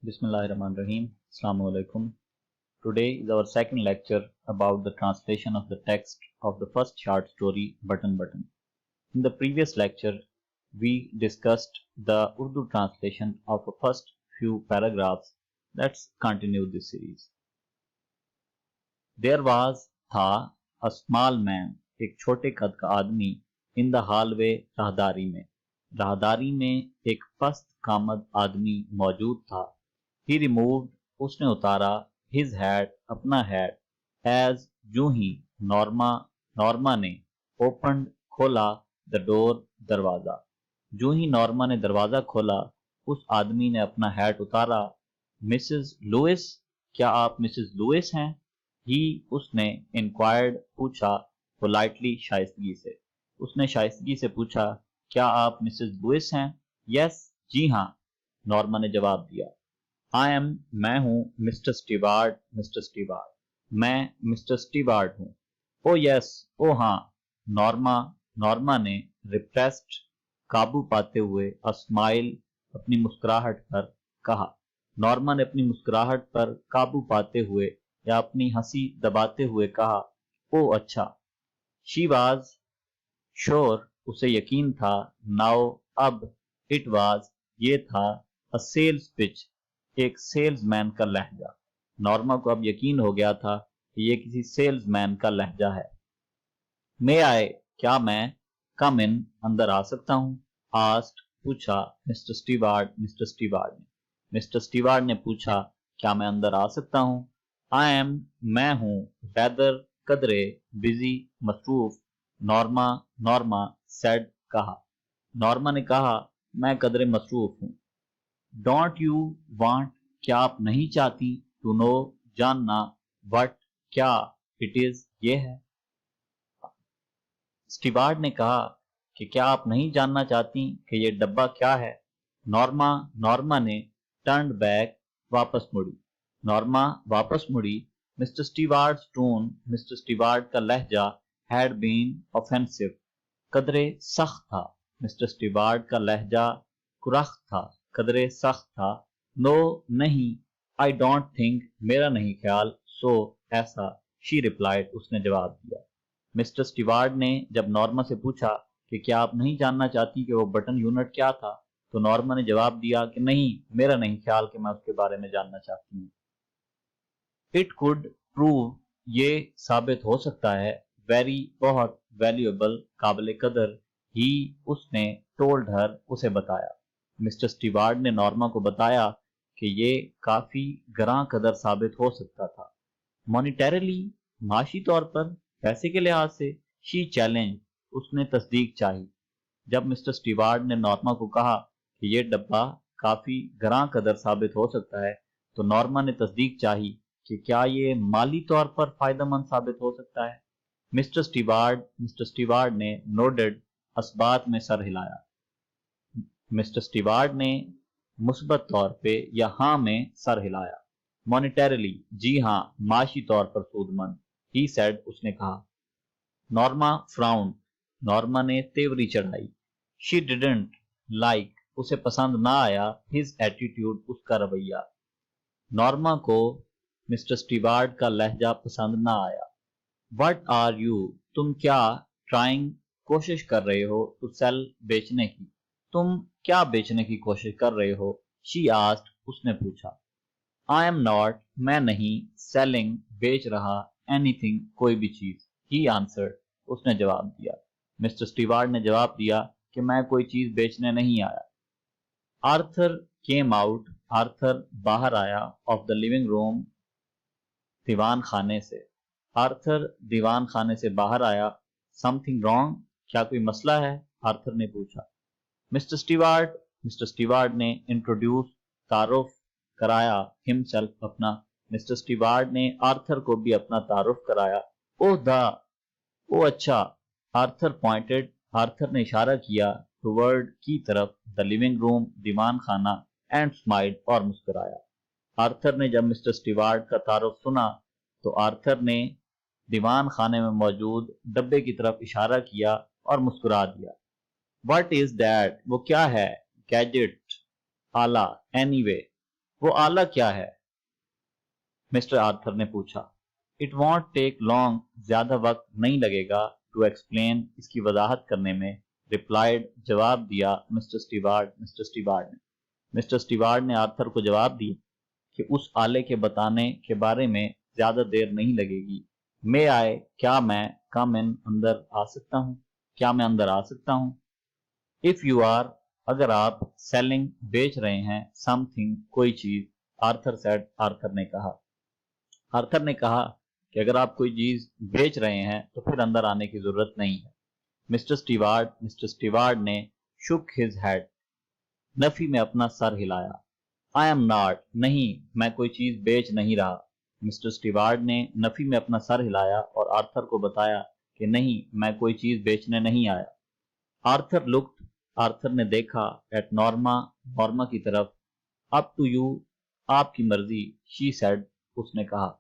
Bismillahirrahmanirrahim. Assalamu alaikum. Today is our second lecture about the translation of the text of the first short story Button Button. In the previous lecture, we discussed the Urdu translation of the first few paragraphs. Let's continue this series. There was tha a small man, एक छोटे कद का आदमी, in the hallway राहदारी में एक पस्त कामद आदमी मौजूद था. He removed, उसने उतारा, his hat, अपना hat, as जूं ही, नॉर्मा ने, opened, खोला, the door, दरवाजा. जूं ही नॉर्मा ने दरवाजा खोला, उस आदमी ने अपना हैट उतारा. मिसेस लुइस, क्या आप मिसेस लुइस हैं? ही, उसने, इंक्वायर्ड, पूछा, पोलाइटली, शाइस्तगी से. उसने शाइस्तगी से पूछा, क्या आप मिसेस लुइस हैं? यस, जी हाँ, नॉर्मा ने जवाब दिया. आई एम, मैं हूं, मिस्टर स्टीवार्ड, मैं मिस्टर स्टीवार्ड हूं. ओ यस, ओ हाँ, नॉर्मा ने रिप्रेस्ड, काबू पाते हुए, अ स्माइल, अपनी मुस्कुराहट पर कहा. नॉर्मा ने अपनी मुस्कुराहट पर काबू पाते हुए या अपनी हंसी दबाते हुए कहा, ओ अच्छा. शी वाज श्योर, उसे यकीन था. नाउ, अब. इट वाज, ये था. अ सेल्स पिच, एक सेल्समैन का लहजा. नॉर्मा को अब यकीन हो गया था कि यह किसी सेल्समैन का लहजा है. मे आए, क्या मैं, कम इन, अंदर आ सकता हूं? आस्ट, पूछा, मिस्टर स्टीवार्ड ने. मिस्टर स्टीवार्ड ने पूछा, क्या मैं अंदर आ सकता हूं? आई एम, मैं हूं, रेदर, कदरे, बिजी, मसरूफ. नॉर्मा सेड, कहा. नॉर्मा ने कहा, मैं कदरे मसरूफ हूं. डोंट यू वांट, क्या आप नहीं चाहती, टू नो, जानना, वट, क्या, इट इज, ये है. स्टीवार्ड ने कहा कि क्या आप नहीं जानना चाहती कि ये डब्बा क्या है? नॉर्मा ने टर्न्ड बैक, वापस मुड़ी. नॉर्मा वापस मुड़ी. मिस्टर स्टीवार्ड्स टोन, मिस्टर स्टीवार्ड का लहजा, हैड बीन ऑफेंसिव, कदरे सख्त था. मिस्टर स्टीवार्ड का लहजा कुरख्त था, कदरे सख्त था. नो, नहीं. आई डोंट थिंक, मेरा नहीं ख्याल. सो, ऐसा. शी रिप्लाइड, उसने जवाब दिया. मिस्टर स्टीवार्ड ने जब नॉर्मा से पूछा कि क्या आप नहीं जानना चाहती कि वो बटन यूनिट क्या था, तो नॉर्मा ने जवाब दिया कि नहीं, मेरा नहीं ख्याल कि मैं उसके बारे में जानना चाहती हूँ. इट कुड प्रूव, ये साबित हो सकता है, वेरी, बहुत, वैल्यूएबल, काबिल कदर. ही, उसने, टोल्ड हर, उसे बताया. मिस्टर स्टीवार्ड ने नॉर्मा को बताया कि ये काफी गरां कदर साबित हो सकता था. मॉनिटरीली, माशी तौर पर, पैसे के लिहाज से. शी चैलेंज, उसने तस्दीक चाही. जब मिस्टर स्टीवार्ड ने नॉर्मा को कहा कि यह डब्बा काफी गरां कदर साबित हो सकता है, तो नॉर्मा ने तस्दीक चाही कि क्या ये माली तौर पर फायदेमंद साबित हो सकता है. मिस्टर स्टीवार्ड ने नोडेड, असबात में सर हिलाया. मिस्टर स्टीवार्ड ने मुस्बत तौर पे या हाँ में सर हिलाया. मॉनिटरीली, जी हाँ, माशी तौर पर सूदमंद. ही सेड, उसने कहा. नॉर्मा फ्राउंड, नॉर्मा ने तेवरी चढ़ाई. शी डिडंट लाइक, उसे पसंद ना आया. हिज एटीट्यूड, उसका रवैया. नॉर्मा को मिस्टर स्टीवार्ड का लहजा पसंद ना आया. वट आर यू, तुम क्या, ट्राइंग, कोशिश कर रहे हो, टू सेल, बेचने की. तुम क्या बेचने की कोशिश कर रहे हो? शी आस्क्ड, उसने पूछा. आई एम नॉट, मैं नहीं, सेलिंग, बेच रहा, एनीथिंग, कोई भी चीज. ही आंसर्ड, उसने जवाब दिया. मिस्टर स्टीवार्ड ने जवाब दिया कि मैं कोई चीज बेचने नहीं आया. आर्थर केम आउट, आर्थर बाहर आया, ऑफ द लिविंग रूम, दीवान खाने से. आर्थर दीवान खाने से बाहर आया. समथिंग रॉन्ग, क्या कोई मसला है? आर्थर ने पूछा. मिस्टर स्टीवार्ड ने इंट्रोड्यूस, तारुफ कराया, हिमसेल्फ, अपना. मिस्टर स्टीवार्ड ने आर्थर को भी अपना तारुफ कराया. ओ अच्छा. आर्थर पॉइंटेड, आर्थर ने इशारा किया, टुवर्ड, की तरफ, द लिविंग रूम, दीवान खाना, एंड स्माइल्ड, और मुस्कुराया. आर्थर ने जब मिस्टर स्टीवार्ड का तारुफ सुना तो आर्थर ने दीवान खाने में मौजूद डब्बे की तरफ इशारा किया और मुस्कुरा दिया. व्हाट इज दैट, वो क्या है? गैजेट, आला, एनीवे. وہ آلہ کیا ہے؟ مسٹر آرتھر نے پوچھا۔ اٹ وانٹ ٹیک لانگ، زیادہ وقت نہیں لگے گا، ٹو ایکسپلین، اس کی وضاحت کرنے میں، ریپلائڈ، جواب دیا مسٹر اسٹیوارڈ نے۔ مسٹر اسٹیوارڈ نے آرتھر کو جواب دیا کہ اس آلے کے بتانے کے بارے میں زیادہ دیر نہیں لگے گی۔ میں آئے، کیا میں کم ان، اندر آ سکتا ہوں؟ کیا میں اندر آ سکتا ہوں؟ اف یو آر، اگر آپ، سیلنگ، بیچ رہے ہیں، سم تھنگ، کوئی چیز، آرتھر سیڈ، آرتھر نے کہا کہ اگر آپ کوئی چیز بیچ رہے ہیں تو پھر اندر آنے کی ضرورت نہیں ہے۔ مسٹر اسٹیوارڈ نے شک ہز ہیڈ، نفی میں اپنا سر ہلایا۔ آئی ایم ناٹ، نہیں، میں کوئی چیز بیچ نہیں رہا۔ مسٹر اسٹیوارڈ نے نفی میں اپنا سر ہلایا اور آرتھر کو بتایا کہ نہیں، میں کوئی چیز بیچنے نہیں آیا۔ آرتھر لکڈ، آرتھر نے دیکھا، ایٹ نورما کی طرف۔ اپ ٹو یو، آپ کی مرضی، شی سیڈ، اس نے کہا۔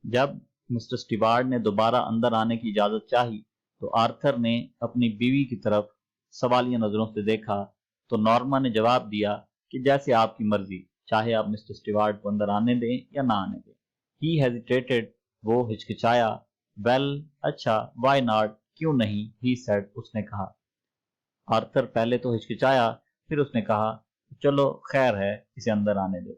جب مسٹر اسٹیوارڈ نے دوبارہ اندر آنے کی اجازت چاہی تو آرتھر نے اپنی بیوی کی طرف سوالیہ نظروں سے دیکھا تو نورما نے جواب دیا کہ جیسے آپ کی مرضی، چاہے آپ مسٹر اسٹیوارڈ کو اندر آنے دیں یا نہ آنے دیں۔ ہی ہیزیٹیٹڈ، وہ ہچکچایا۔ ویل، اچھا، وائی ناٹ، کیوں نہیں، ہی سیڈ، اس نے کہا۔ آرتھر پہلے تو ہچکچایا، پھر اس نے کہا چلو خیر ہے، اسے اندر آنے دو۔